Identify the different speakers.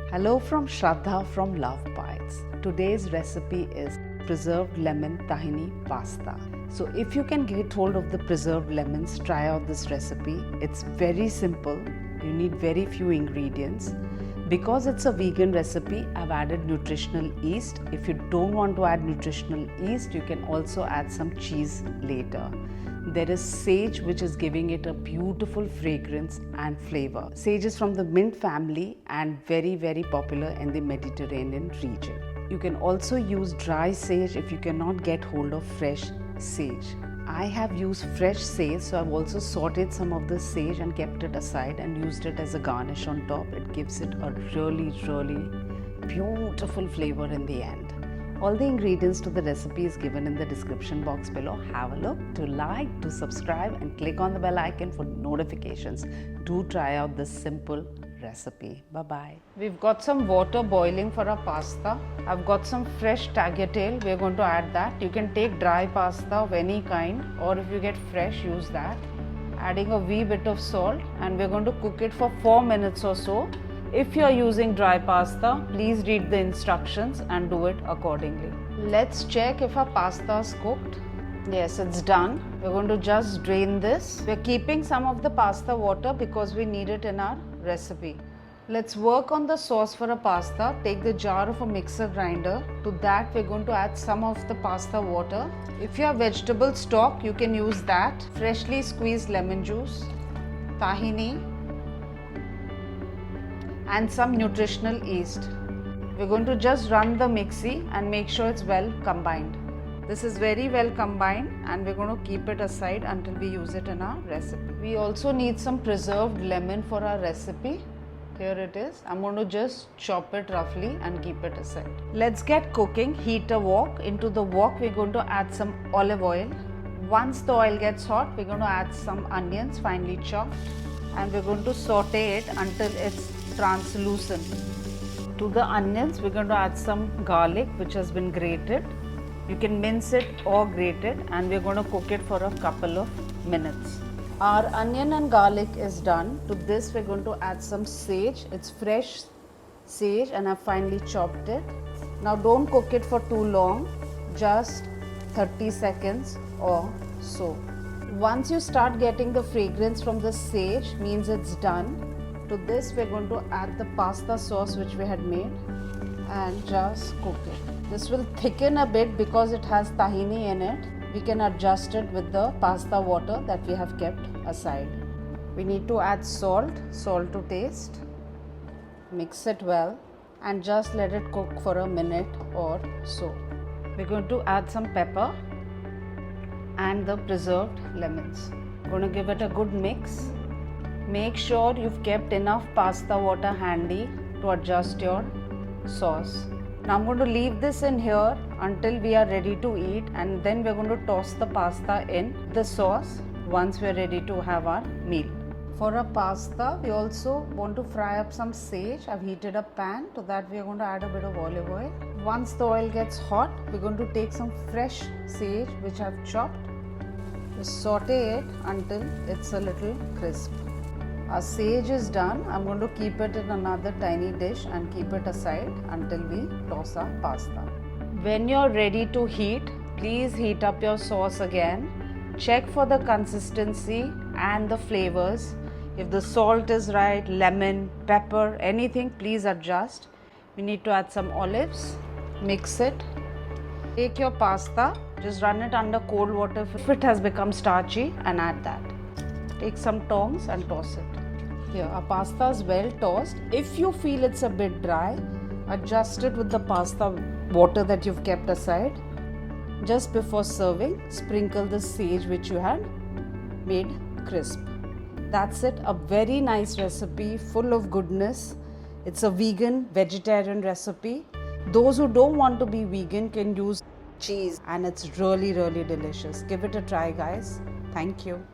Speaker 1: Hello from Shraddha from LoveBites. Today's recipe is preserved lemon tahini pasta. So if you can get hold of the preserved lemons, try out this recipe. It's very simple. You need very few ingredients. Because it's a vegan recipe, I've added nutritional yeast. If you don't want to add nutritional yeast, you can also add some cheese later. There is sage, which is giving it a beautiful fragrance and flavor. Sage is from the mint family and very popular in the Mediterranean region. You can also use dry sage if you cannot get hold of fresh sage. I have used fresh sage, so I've also sauteed some of the sage and kept it aside and used it as a garnish on top. It gives it a really beautiful flavor in the end. All the ingredients to the recipe is given in the description box below. Have a look, to like, to subscribe and click on the bell icon for notifications. Do try out this simple recipe. Bye-bye. We've got some water boiling for our pasta. I've got some fresh tagliatelle. We're going to add that. You can take dry pasta of any kind, or if you get fresh, use that. Adding a wee bit of salt, and we're going to cook it for 4 minutes or so. If you're using dry pasta, please read the instructions and do it accordingly. Let's check if our pasta is cooked. Yes, it's done. We're going to just drain this. We're keeping some of the pasta water because we need it in our recipe. Let's work on the sauce for a pasta. Take the jar of a mixer grinder. To that, we're going to add some of the pasta water. If you have vegetable stock, you can use that. Freshly squeezed lemon juice, tahini, and some nutritional yeast. We're going to just run the mixie and make sure it's well combined. This is very well combined, and we're going to keep it aside until we use it in our recipe. We also need some preserved lemon for our recipe. Here it is. I'm going to just chop it roughly and keep it aside. Let's get cooking. Heat a wok. Into the wok, we're going to add some olive oil. Once the oil gets hot, we're going to add some onions finely chopped, and we're going to saute it until it's translucent. To the onions, we're going to add some garlic which has been grated. You can mince it or grate it, and we're going to cook it for a couple of minutes. Our onion and garlic is done. To this, we're going to add some sage. It's fresh sage and I've finely chopped it. Now don't cook it for too long, just 30 seconds or so. Once you start getting the fragrance from the sage, means it's done. To this, we're going to add the pasta sauce which we had made and just cook it. This will thicken a bit because it has tahini in it. We can adjust it with the pasta water that we have kept aside. We need to add salt to taste. Mix it well and just let it cook for a minute or so. We're going to add some pepper and the preserved lemons. Going to give it a good mix. Make sure you've kept enough pasta water handy to adjust your sauce. Now I'm going to leave this in here until we are ready to eat, and then we're going to toss the pasta in the sauce once we're ready to have our meal. For our pasta, we also want to fry up some sage. I've heated a pan. To that, we're going to add a bit of olive oil. Once the oil gets hot, we're going to take some fresh sage which I've chopped. Just saute it until it's a little crisp. Our sage is done. I'm going to keep it in another tiny dish and keep it aside until we toss our pasta. When you're ready to heat, please heat up your sauce again. Check for the consistency and the flavors. If the salt is right, lemon, pepper, anything, please adjust. We need to add some olives. Mix it. Take your pasta, just run it under cold water if it has become starchy, and add that. Take some tongs and toss it. Here, our pasta is well tossed. If you feel it's a bit dry, adjust it with the pasta water that you've kept aside. Just before serving, sprinkle the sage which you had made crisp. That's it, a very nice recipe full of goodness. It's a vegetarian recipe. Those who don't want to be vegan can use cheese, and it's really delicious. Give it a try, guys. Thank you.